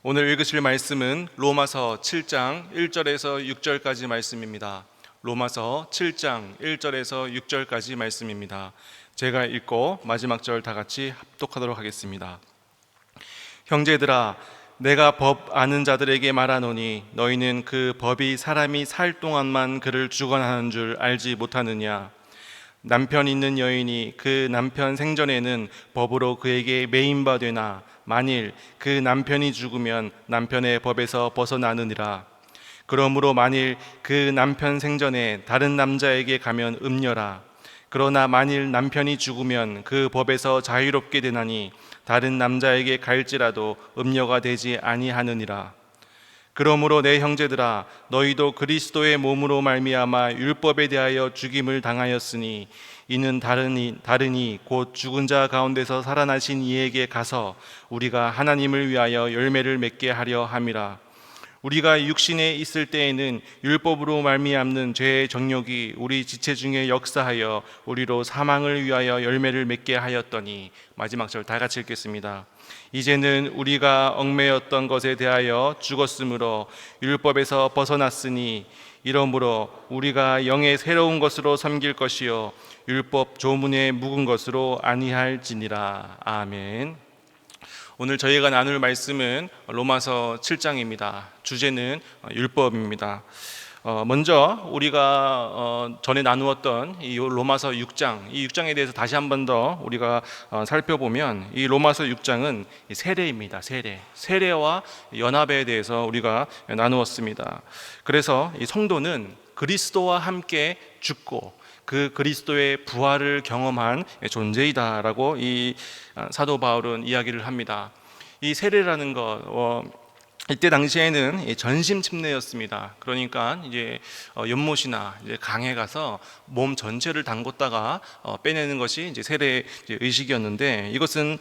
오늘 읽으실 말씀은 로마서 7장 1절에서 6절까지 말씀입니다. 로마서 7장 1절에서 6절까지 말씀입니다. 제가 읽고 마지막 절 다 같이 합독하도록 하겠습니다. 형제들아, 내가 법 아는 자들에게 말하노니 너희는 그 법이 사람이 살 동안만 그를 주관하는 줄 알지 못하느냐? 남편 있는 여인이 그 남편 생전에는 법으로 그에게 매인바 되나 만일 그 남편이 죽으면 남편의 법에서 벗어나느니라. 그러므로 만일 그 남편 생전에 다른 남자에게 가면 음녀라. 그러나 만일 남편이 죽으면 그 법에서 자유롭게 되나니 다른 남자에게 갈지라도 음녀가 되지 아니하느니라. 그러므로 내 형제들아, 너희도 그리스도의 몸으로 말미암아 율법에 대하여 죽임을 당하였으니 이는 다르니 곧 죽은 자 가운데서 살아나신 이에게 가서 우리가 하나님을 위하여 열매를 맺게 하려 함이라. 우리가 육신에 있을 때에는 율법으로 말미암는 죄의 정욕이 우리 지체 중에 역사하여 우리로 사망을 위하여 열매를 맺게 하였더니, 마지막 절 다 같이 읽겠습니다. 이제는 우리가 얽매였던 것에 대하여 죽었으므로 율법에서 벗어났으니 이러므로 우리가 영의 새로운 것으로 섬길 것이요 율법 조문에 묵은 것으로 아니할지니라. 아멘. 오늘 저희가 나눌 말씀은 로마서 7장입니다. 주제는 율법입니다. 먼저 우리가 전에 나누었던 이 로마서 6장, 이 6장에 대해서 다시 한 번 더 우리가 살펴보면, 이 로마서 6장은 세례입니다. 세례와 연합에 대해서 우리가 나누었습니다. 그래서 이 성도는 그리스도와 함께 죽고 그 그리스도의 부활을 경험한 존재이다라고 이 사도 바울은 이야기를 합니다. 이 세례라는 것, 이때 당시에는 전심 침례였습니다. 그러니까 이제 연못이나 이제 강에 가서 몸 전체를 담궜다가 빼내는 것이 이제 세례 의식이었는데, 이것은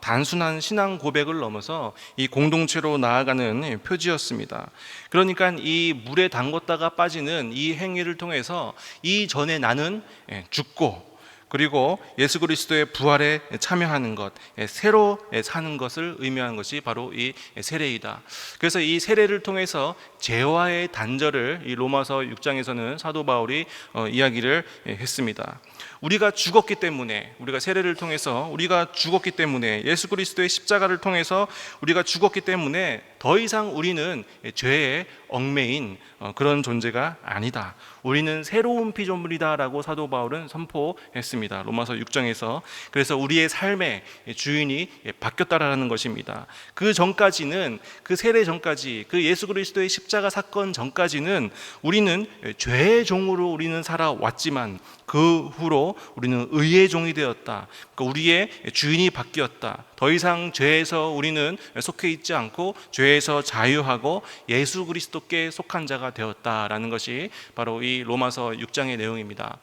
단순한 신앙 고백을 넘어서 이 공동체로 나아가는 표지였습니다. 그러니까 이 물에 담궜다가 빠지는 이 행위를 통해서 이전에 나는 죽고 그리고 예수 그리스도의 부활에 참여하는 것, 새로 사는 것을 의미하는 것이 바로 이 세례이다. 그래서 이 세례를 통해서 죄와의 단절을 이 로마서 6장에서는 사도 바울이 이야기를 했습니다. 우리가 죽었기 때문에, 우리가 세례를 통해서 우리가 죽었기 때문에, 예수 그리스도의 십자가를 통해서 우리가 죽었기 때문에 더 이상 우리는 죄에 얽매인 그런 존재가 아니다. 우리는 새로운 피조물이다라고 사도 바울은 선포했습니다. 로마서 6장에서. 그래서 우리의 삶의 주인이 바뀌었다라는 것입니다. 그 전까지는, 그 세례 전까지, 그 예수 그리스도의 십자가 사건 전까지는 우리는 죄의 종으로 우리는 살아왔지만, 그 후로 우리는 의의 종이 되었다. 그러니까 우리의 주인이 바뀌었다. 더 이상 죄에서 우리는 속해 있지 않고 죄에서 자유하고 예수 그리스도께 속한 자가 되었다라는 것이 바로 이 로마서 6장의 내용입니다.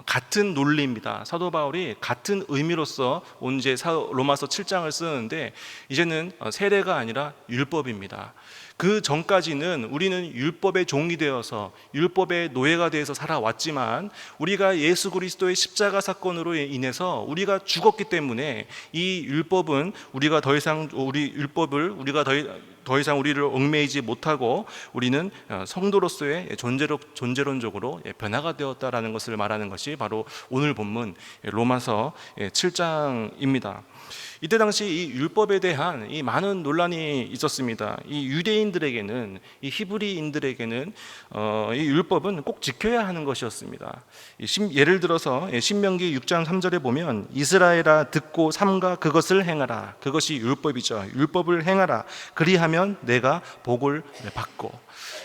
같은 논리입니다. 사도 바울이 같은 의미로서 이제 로마서 7장을 쓰는데, 이제는 세례가 아니라 율법입니다. 그 전까지는 우리는 율법의 종이 되어서 율법의 노예가 되어서 살아왔지만, 우리가 예수 그리스도의 십자가 사건으로 인해서 우리가 죽었기 때문에 이 율법은 우리가 더 이상 더 이상 우리를 얽매이지 못하고 우리는 성도로서의 존재론적으로 변화가 되었다라는 것을 말하는 것이 바로 오늘 본문 로마서 7장입니다. 이때 당시 이 율법에 대한 이 많은 논란이 있었습니다. 이 유대인들에게는, 이 히브리인들에게는 이 율법은 꼭 지켜야 하는 것이었습니다. 예를 들어서 신명기 6장 3절에 보면, 이스라엘아 듣고 삼가 그것을 행하라. 그것이 율법이죠. 율법을 행하라. 그리하면 내가 복을 받고.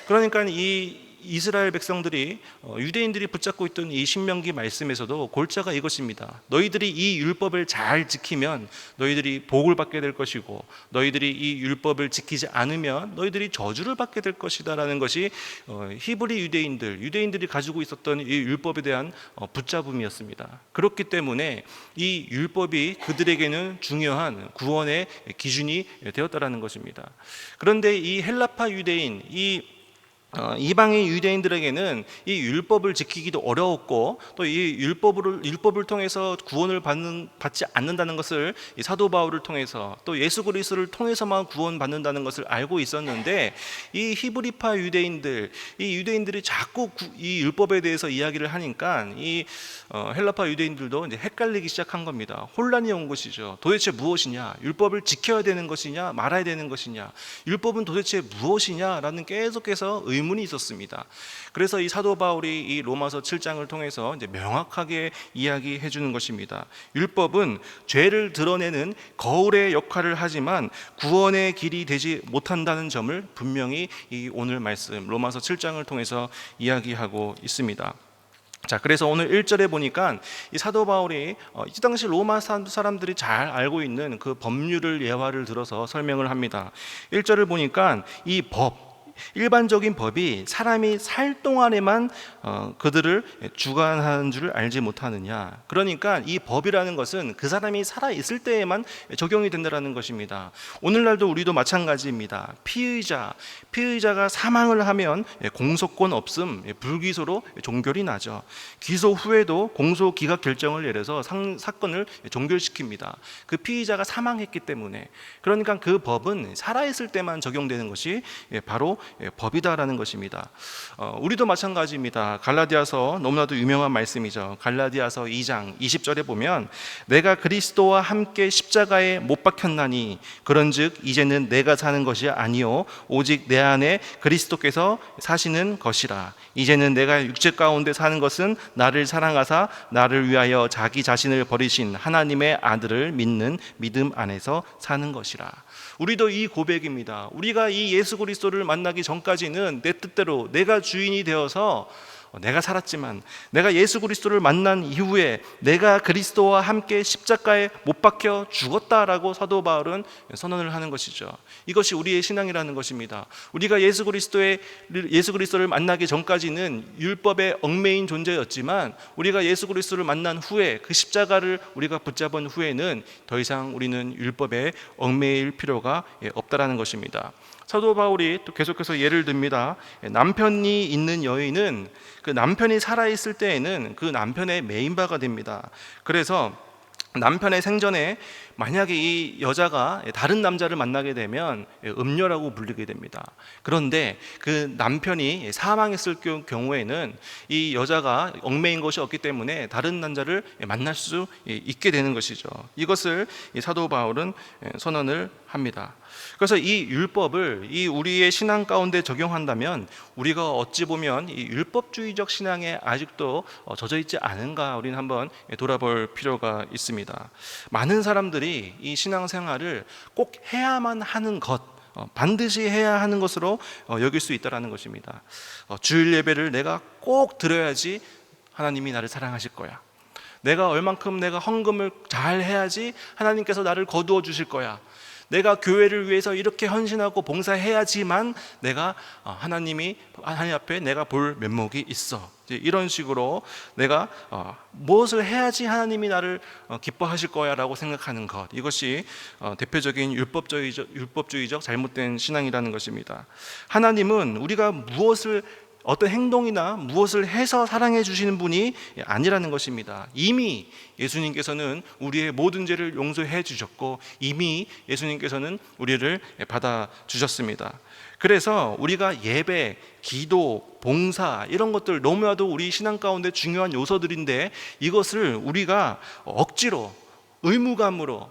그러니까 이 이스라엘 백성들이, 유대인들이 붙잡고 있던 이 신명기 말씀에서도 골자가 이것입니다. 너희들이 이 율법을 잘 지키면 너희들이 복을 받게 될 것이고, 너희들이 이 율법을 지키지 않으면 너희들이 저주를 받게 될 것이다 라는 것이 히브리 유대인들이 가지고 있었던 이 율법에 대한 붙잡음이었습니다. 그렇기 때문에 이 율법이 그들에게는 중요한 구원의 기준이 되었다라는 것입니다. 그런데 이 헬라파 유대인, 이 이방인 유대인들에게는 이 율법을 지키기도 어려웠고, 또 이 율법을 통해서 구원을 받지 않는다는 것을 이 사도 바울을 통해서, 또 예수 그리스도를 통해서만 구원받는다는 것을 알고 있었는데, 이 히브리파 유대인들, 이 유대인들이 자꾸 이 율법에 대해서 이야기를 하니까 이 헬라파 유대인들도 이제 헷갈리기 시작한 겁니다. 혼란이 온 것이죠. 도대체 무엇이냐? 율법을 지켜야 되는 것이냐, 말아야 되는 것이냐? 율법은 도대체 무엇이냐라는 계속해서 의문이 있었습니다. 그래서 이 사도 바울이 이 로마서 7장을 통해서 이제 명확하게 이야기해 주는 것입니다. 율법은 죄를 드러내는 거울의 역할을 하지만 구원의 길이 되지 못한다는 점을 분명히 이 오늘 말씀 로마서 7장을 통해서 이야기하고 있습니다. 자, 그래서 오늘 1절에 보니까 이 사도 바울이 이 당시 로마 사람들이 잘 알고 있는 그 법률을 예화를 들어서 설명을 합니다. 1절을 보니까 이 일반적인 법이 사람이 살 동안에만 그들을 주관하는 줄 알지 못하느냐. 그러니까 이 법이라는 것은 그 사람이 살아 있을 때에만 적용이 된다는 것입니다. 오늘날도 우리도 마찬가지입니다. 피의자가 사망을 하면 공소권 없음, 불기소로 종결이 나죠. 기소 후에도 공소 기각 결정을 내려서 사건을 종결시킵니다. 그 피의자가 사망했기 때문에. 그러니까 그 법은 살아 있을 때만 적용되는 것이 바로 법이다라는 것입니다. 우리도 마찬가지입니다. 갈라디아서 너무나도 유명한 말씀이죠. 갈라디아서 2장 20절에 보면 내가 그리스도와 함께 십자가에 못 박혔나니 그런즉 이제는 내가 사는 것이 아니요 오직 내 안에 그리스도께서 사시는 것이라. 이제는 내가 육체 가운데 사는 것은 나를 사랑하사 나를 위하여 자기 자신을 버리신 하나님의 아들을 믿는 믿음 안에서 사는 것이라. 우리도 이 고백입니다. 우리가 이 예수 그리스도를 만나기 전까지는 내 뜻대로 내가 주인이 되어서 내가 살았지만, 내가 예수 그리스도를 만난 이후에 내가 그리스도와 함께 십자가에 못 박혀 죽었다라고 사도 바울은 선언을 하는 것이죠. 이것이 우리의 신앙이라는 것입니다. 우리가 예수 그리스도를 만나기 전까지는 율법의 얽매인 존재였지만, 우리가 예수 그리스도를 만난 후에 그 십자가를 우리가 붙잡은 후에는 더 이상 우리는 율법에 얽매일 필요가 없다라는 것입니다. 사도 바울이 또 계속해서 예를 듭니다. 남편이 있는 여인은 그 남편이 살아있을 때에는 그 남편의 메인바가 됩니다. 그래서 남편의 생전에 만약에 이 여자가 다른 남자를 만나게 되면 음녀라고 불리게 됩니다. 그런데 그 남편이 사망했을 경우에는 이 여자가 얽매인 것이 없기 때문에 다른 남자를 만날 수 있게 되는 것이죠. 이것을 사도 바울은 선언을 합니다. 그래서 이 율법을 우리의 신앙 가운데 적용한다면 우리가 어찌 보면 이 율법주의적 신앙에 아직도 젖어 있지 않은가, 우리는 한번 돌아볼 필요가 있습니다. 많은 사람들이 이 신앙생활을 꼭 해야만 하는 것, 반드시 해야 하는 것으로 여길 수 있다는 것입니다. 주일 예배를 내가 꼭 드려야지 하나님이 나를 사랑하실 거야. 내가 얼만큼 내가 헌금을 잘 해야지 하나님께서 나를 거두어 주실 거야. 내가 교회를 위해서 이렇게 헌신하고 봉사해야지만 내가 하나님 앞에 내가 볼 면목이 있어. 이런 식으로 내가 무엇을 해야지 하나님이 나를 기뻐하실 거야 라고 생각하는 것, 이것이 대표적인 율법주의적 잘못된 신앙이라는 것입니다. 하나님은 우리가 어떤 행동이나 무엇을 해서 사랑해 주시는 분이 아니라는 것입니다. 이미 예수님께서는 우리의 모든 죄를 용서해 주셨고, 이미 예수님께서는 우리를 받아 주셨습니다. 그래서 우리가 예배, 기도, 봉사 이런 것들 너무나도 우리 신앙 가운데 중요한 요소들인데, 이것을 우리가 억지로 의무감으로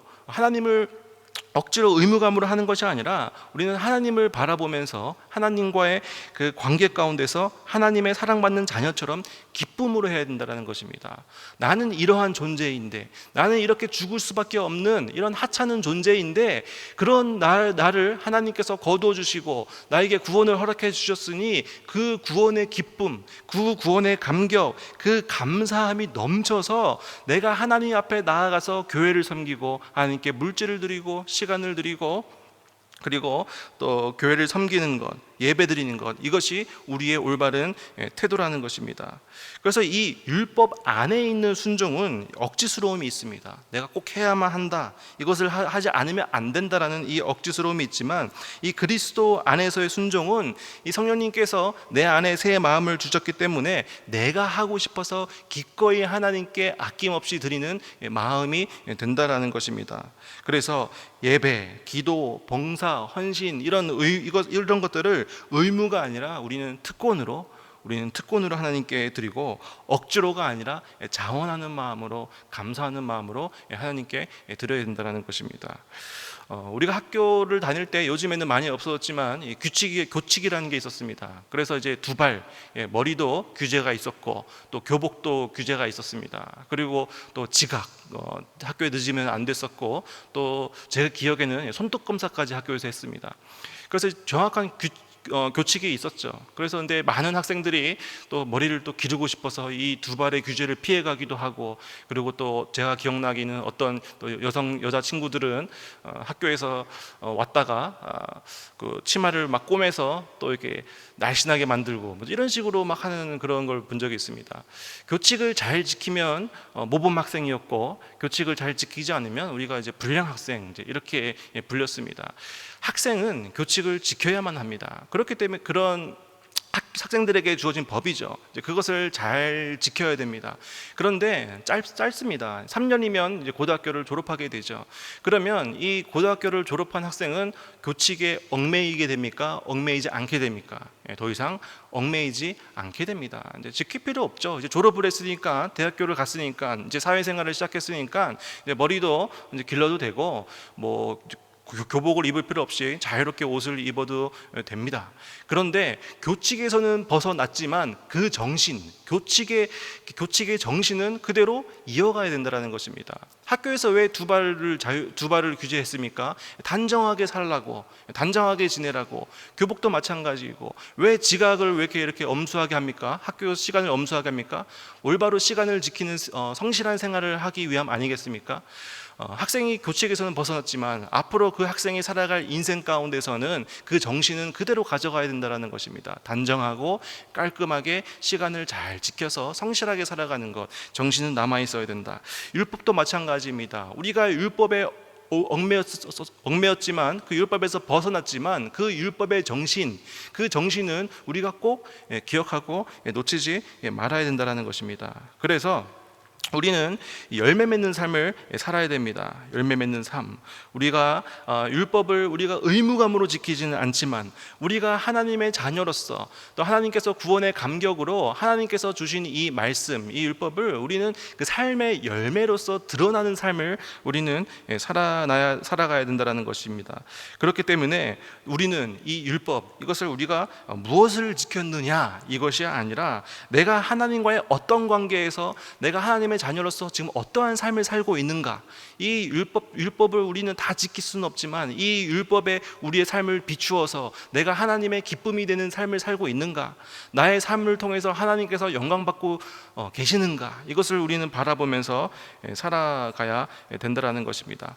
하는 것이 아니라 우리는 하나님을 바라보면서 하나님과의 그 관계 가운데서 하나님의 사랑받는 자녀처럼 기쁨으로 해야 된다는 것입니다. 나는 이러한 존재인데, 나는 이렇게 죽을 수밖에 없는 이런 하찮은 존재인데, 그런 나를 하나님께서 거두어 주시고 나에게 구원을 허락해 주셨으니 그 구원의 기쁨, 그 구원의 감격, 그 감사함이 넘쳐서 내가 하나님 앞에 나아가서 교회를 섬기고 하나님께 물질을 드리고 시간을 드리고 그리고 또 교회를 섬기는 것, 예배드리는 것, 이것이 우리의 올바른 태도라는 것입니다. 그래서 이 율법 안에 있는 순종은 억지스러움이 있습니다. 내가 꼭 해야만 한다, 이것을 하지 않으면 안 된다라는 이 억지스러움이 있지만, 이 그리스도 안에서의 순종은 이 성령님께서 내 안에 새 마음을 주셨기 때문에 내가 하고 싶어서 기꺼이 하나님께 아낌없이 드리는 마음이 된다라는 것입니다. 그래서 예배, 기도, 봉사, 헌신 이런 것들을 의무가 아니라 우리는 특권으로 하나님께 드리고, 억지로가 아니라 자원하는 마음으로, 감사하는 마음으로 하나님께 드려야 된다는 것입니다. 우리가 학교를 다닐 때, 요즘에는 많이 없어졌지만 교칙이라는 게 있었습니다. 그래서 이제 두발, 머리도 규제가 있었고, 또 교복도 규제가 있었습니다. 그리고 또 지각, 학교에 늦으면 안 됐었고, 또 제 기억에는 손톱 검사까지 학교에서 했습니다. 그래서 정확한 교칙이 있었죠. 그래서 근데 많은 학생들이 또 머리를 또 기르고 싶어서 이 두 발의 규제를 피해가기도 하고, 그리고 또 제가 기억나기는 어떤 또 여자 친구들은 학교에서 왔다가 그 치마를 막 꼬매서 또 이렇게 날씬하게 만들고, 뭐 이런 식으로 막 하는 그런 걸 본 적이 있습니다. 교칙을 잘 지키면 모범 학생이었고, 교칙을 잘 지키지 않으면 우리가 이제 불량 학생, 이제 이렇게 불렸습니다. 학생은 교칙을 지켜야만 합니다. 그렇기 때문에 그런 학생들에게 주어진 법이죠. 이제 그것을 잘 지켜야 됩니다. 그런데 짧습니다. 3년이면 이제 고등학교를 졸업하게 되죠. 그러면 이 고등학교를 졸업한 학생은 교칙에 얽매이게 됩니까? 얽매이지 않게 됩니까? 더 이상 얽매이지 않게 됩니다. 이제 지킬 필요 없죠. 이제 졸업을 했으니까, 대학교를 갔으니까, 이제 사회생활을 시작했으니까, 이제 머리도 이제 길러도 되고, 뭐 교복을 입을 필요 없이 자유롭게 옷을 입어도 됩니다. 그런데 교칙에서는 벗어났지만 그 정신, 교칙의 정신은 그대로 이어가야 된다는 것입니다. 학교에서 왜 두 발을 규제했습니까? 단정하게 살라고, 단정하게 지내라고. 교복도 마찬가지고, 왜 지각을 왜 이렇게 엄수하게 합니까? 학교 시간을 엄수하게 합니까? 올바로 시간을 지키는 성실한 생활을 하기 위함 아니겠습니까? 학생이 교칙에서는 벗어났지만 앞으로 그 학생이 살아갈 인생 가운데서는 그 정신은 그대로 가져가야 된다는 것입니다. 단정하고 깔끔하게 시간을 잘 지켜서 성실하게 살아가는 것, 정신은 남아 있어야 된다. 율법도 마찬가지입니다. 우리가 율법에 얽매였지만, 그 율법에서 벗어났지만 그 율법의 정신, 그 정신은 우리가 꼭 기억하고 놓치지 말아야 된다는 것입니다. 그래서 우리는 열매 맺는 삶을 살아야 됩니다. 열매 맺는 삶. 우리가 율법을 우리가 의무감으로 지키지는 않지만, 우리가 하나님의 자녀로서, 또 하나님께서 구원의 감격으로 하나님께서 주신 이 말씀, 이 율법을 우리는 그 삶의 열매로서 드러나는 삶을 우리는 살아가야 된다는 것입니다. 그렇기 때문에 우리는 이 율법, 이것을 우리가 무엇을 지켰느냐, 이것이 아니라 내가 하나님과의 어떤 관계에서, 내가 하나님의 자녀로서 지금 어떠한 삶을 살고 있는가. 이 율법을 우리는 다 지킬 수는 없지만, 이 율법에 우리의 삶을 비추어서 내가 하나님의 기쁨이 되는 삶을 살고 있는가, 나의 삶을 통해서 하나님께서 영광받고 계시는가, 이것을 우리는 바라보면서 살아가야 된다는 것입니다.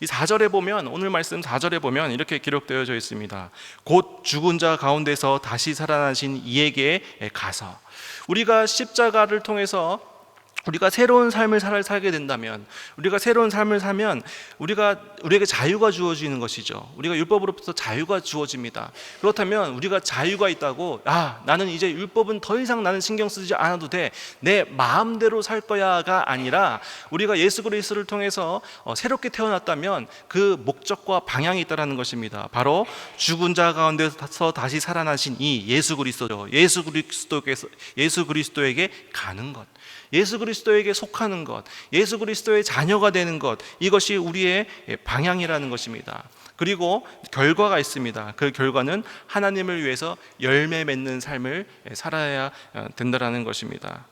이 4절에 보면, 오늘 말씀 4절에 보면 이렇게 기록되어져 있습니다. 곧 죽은 자 가운데서 다시 살아나신 이에게 가서. 우리가 십자가를 통해서 우리가 새로운 삶을 살게 된다면, 우리가 새로운 삶을 살면 우리에게 자유가 주어지는 것이죠. 우리가 율법으로부터 자유가 주어집니다. 그렇다면 우리가 자유가 있다고, 나는 이제 율법은 더 이상 나는 신경 쓰지 않아도 돼, 내 마음대로 살 거야가 아니라, 우리가 예수 그리스도를 통해서 새롭게 태어났다면 그 목적과 방향이 있다는 것입니다. 바로 죽은 자 가운데서 다시 살아나신 이 예수 그리스도죠. 예수 그리스도에게 가는 것, 예수 그리스도에게 속하는 것, 예수 그리스도의 자녀가 되는 것, 이것이 우리의 방향이라는 것입니다. 그리고 결과가 있습니다. 그 결과는 하나님을 위해서 열매 맺는 삶을 살아야 된다는 것입니다.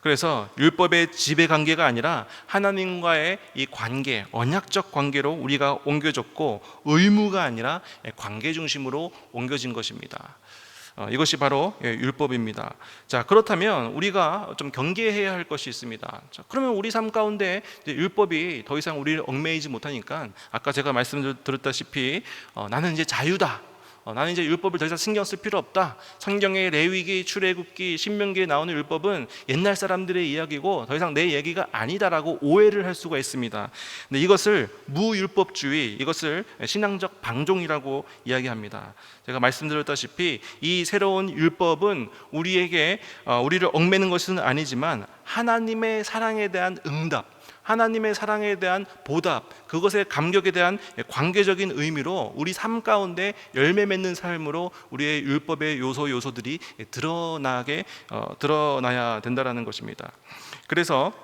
그래서 율법의 지배 관계가 아니라 하나님과의 이 관계, 언약적 관계로 우리가 옮겨졌고, 의무가 아니라 관계 중심으로 옮겨진 것입니다. 이것이 바로 율법입니다. 자, 그렇다면 우리가 좀 경계해야 할 것이 있습니다. 자, 그러면 우리 삶 가운데 율법이 더 이상 우리를 얽매이지 못하니까, 아까 제가 말씀드렸다시피 나는 이제 자유다, 나는 이제 율법을 더 이상 신경 쓸 필요 없다. 성경의 레위기, 출애굽기, 신명기에 나오는 율법은 옛날 사람들의 이야기고 더 이상 내 얘기가 아니다라고 오해를 할 수가 있습니다. 근데 이것을 무율법주의, 이것을 신앙적 방종이라고 이야기합니다. 제가 말씀드렸다시피 이 새로운 율법은 우리에게 우리를 얽매는 것은 아니지만 하나님의 사랑에 대한 응답, 하나님의 사랑에 대한 보답, 그것의 감격에 대한 관계적인 의미로 우리 삶 가운데 열매 맺는 삶으로 우리의 율법의 요소들이 드러나야 된다는 것입니다. 그래서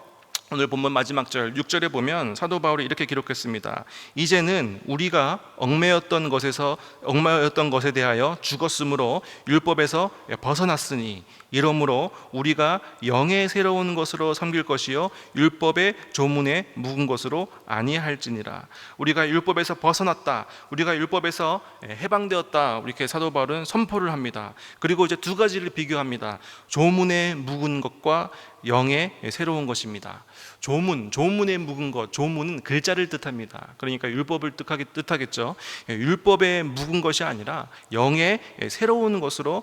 오늘 본문 마지막 절 6절에 보면 사도 바울이 이렇게 기록했습니다. 이제는 우리가 얽매였던 것에 대하여 죽었으므로 율법에서 벗어났으니 이러므로 우리가 영의 새로운 것으로 섬길 것이요 율법의 조문에 묵은 것으로 아니할지니라. 우리가 율법에서 벗어났다, 우리가 율법에서 해방되었다, 이렇게 사도 바울은 선포를 합니다. 그리고 이제 두 가지를 비교합니다. 조문에 묵은 것과 영의 새로운 것입니다. 조문에 묵은 것, 조문은 글자를 뜻합니다. 그러니까 율법을 뜻하겠죠. 율법에 묵은 것이 아니라 영의 새로운 것으로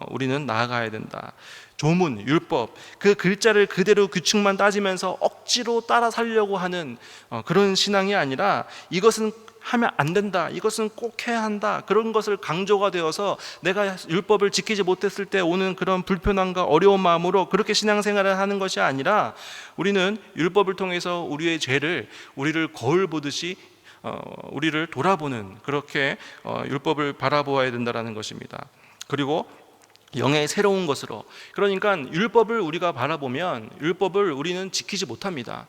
우리는 나아가야 된다. 조문, 율법, 그 글자를 그대로 규칙만 따지면서 억지로 따라 살려고 하는 그런 신앙이 아니라 이것은 하면 안 된다, 이것은 꼭 해야 한다, 그런 것을 강조가 되어서 내가 율법을 지키지 못했을 때 오는 그런 불편함과 어려운 마음으로 그렇게 신앙생활을 하는 것이 아니라 우리는 율법을 통해서 우리의 죄를, 우리를 거울 보듯이 우리를 돌아보는, 그렇게 율법을 바라보아야 된다는 것입니다. 그리고 영의 새로운 것으로, 그러니까 율법을 우리가 바라보면 율법을 우리는 지키지 못합니다.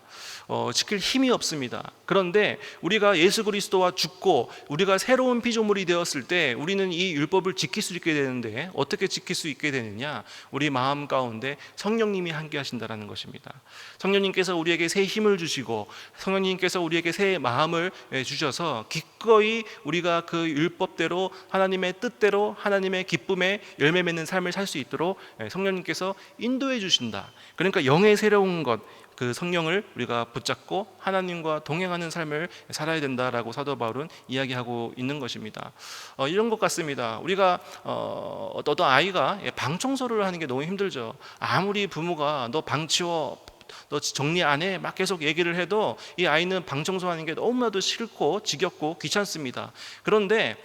지킬 힘이 없습니다. 그런데 우리가 예수 그리스도와 죽고 우리가 새로운 피조물이 되었을 때 우리는 이 율법을 지킬 수 있게 되는데, 어떻게 지킬 수 있게 되느냐? 우리 마음 가운데 성령님이 함께 하신다는 것입니다. 성령님께서 우리에게 새 힘을 주시고 성령님께서 우리에게 새 마음을 주셔서 기꺼이 우리가 그 율법대로, 하나님의 뜻대로, 하나님의 기쁨에 열매 맺는 삶을 살 수 있도록 성령님께서 인도해 주신다. 그러니까 영의 새로운 것, 그 성령을 우리가 붙잡고 하나님과 동행하는 삶을 살아야 된다라고 사도 바울은 이야기하고 있는 것입니다. 이런 것 같습니다. 우리가 어떤 아이가 방 청소를 하는 게 너무 힘들죠. 아무리 부모가 너 방 치워, 너 정리 안 해, 막 계속 얘기를 해도 이 아이는 방 청소하는 게 너무나도 싫고 지겹고 귀찮습니다. 그런데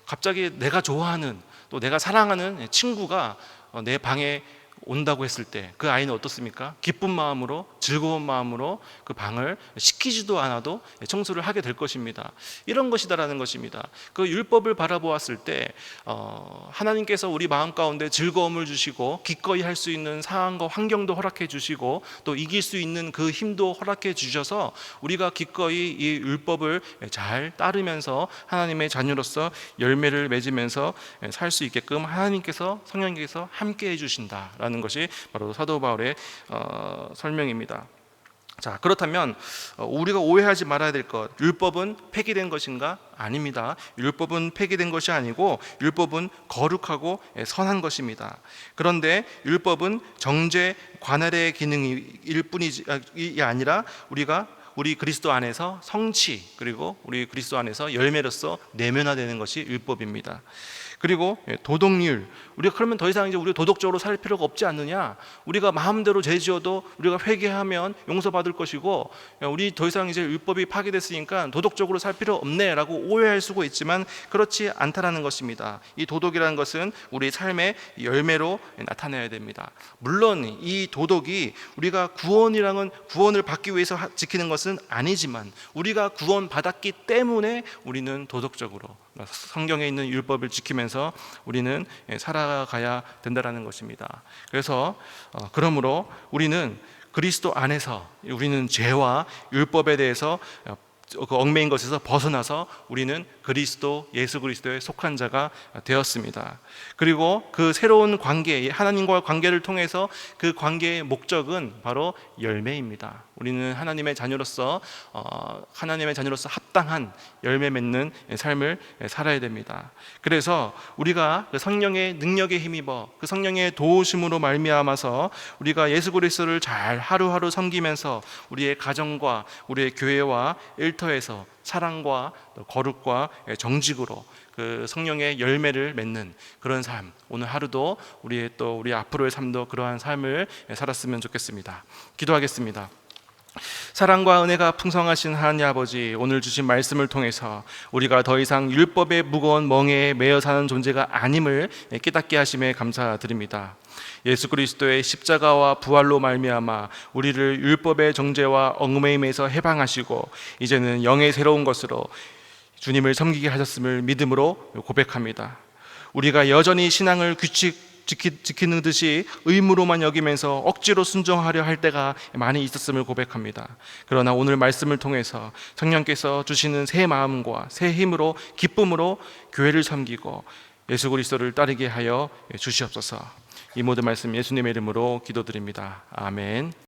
갑자기 내가 좋아하는, 또 내가 사랑하는 친구가 내 방에 온다고 했을 때 그 아이는 어떻습니까? 기쁜 마음으로, 즐거운 마음으로 그 방을 시키지도 않아도 청소를 하게 될 것입니다. 이런 것이다라는 것입니다. 그 율법을 바라보았을 때 하나님께서 우리 마음 가운데 즐거움을 주시고 기꺼이 할 수 있는 상황과 환경도 허락해 주시고 또 이길 수 있는 그 힘도 허락해 주셔서 우리가 기꺼이 이 율법을 잘 따르면서 하나님의 자녀로서 열매를 맺으면서 살 수 있게끔 하나님께서, 성령님께서 함께 해주신다라는 것이 바로 사도 바울의 설명입니다. 자, 그렇다면 우리가 오해하지 말아야 될 것, 율법은 폐기된 것인가? 아닙니다. 율법은 폐기된 것이 아니고 율법은 거룩하고 선한 것입니다. 그런데 율법은 정죄 관할의 기능일 뿐이 아니라 우리 그리스도 안에서 성취, 그리고 우리 그리스도 안에서 열매로서 내면화되는 것이 율법입니다. 그리고 도덕률, 우리가 그러면 더 이상 이제 우리가 도덕적으로 살 필요가 없지 않느냐? 우리가 마음대로 죄 지어도 우리가 회개하면 용서받을 것이고, 우리 더 이상 이제 율법이 파괴됐으니까 도덕적으로 살 필요 없네라고 오해할 수가 있지만 그렇지 않다라는 것입니다. 이 도덕이라는 것은 우리 삶의 열매로 나타내야 됩니다. 물론 이 도덕이 우리가 구원을 받기 위해서 지키는 것은 아니지만 우리가 구원 받았기 때문에 우리는 도덕적으로 성경에 있는 율법을 지키면서 우리는 살아가야 된다는 것입니다. 그래서 그러므로 우리는 그리스도 안에서 우리는 죄와 율법에 대해서 그 얽매인 것에서 벗어나서 우리는 예수 그리스도에 속한 자가 되었습니다. 그리고 그 새로운 관계, 하나님과의 관계를 통해서 그 관계의 목적은 바로 열매입니다. 우리는 하나님의 자녀로서 합당한 열매 맺는 삶을 살아야 됩니다. 그래서 우리가 그 성령의 능력에 힘입어 그 성령의 도우심으로 말미암아서 우리가 예수 그리스도를 잘 하루하루 섬기면서 우리의 가정과 우리의 교회와 일터에서 사랑과 또 거룩과 정직으로 그 성령의 열매를 맺는 그런 삶, 오늘 하루도 우리 앞으로의 삶도 그러한 삶을 살았으면 좋겠습니다. 기도하겠습니다. 사랑과 은혜가 풍성하신 하나님 아버지, 오늘 주신 말씀을 통해서 우리가 더 이상 율법의 무거운 멍에에 매여 사는 존재가 아님을 깨닫게 하심에 감사드립니다. 예수 그리스도의 십자가와 부활로 말미암아 우리를 율법의 정죄와 얽매임에서 해방하시고 이제는 영의 새로운 것으로 주님을 섬기게 하셨음을 믿음으로 고백합니다. 우리가 여전히 신앙을 지키는 듯이 의무로만 여기면서 억지로 순종하려 할 때가 많이 있었음을 고백합니다. 그러나 오늘 말씀을 통해서 성령께서 주시는 새 마음과 새 힘으로 기쁨으로 교회를 섬기고 예수 그리스도를 따르게 하여 주시옵소서. 이 모든 말씀 예수님의 이름으로 기도드립니다. 아멘.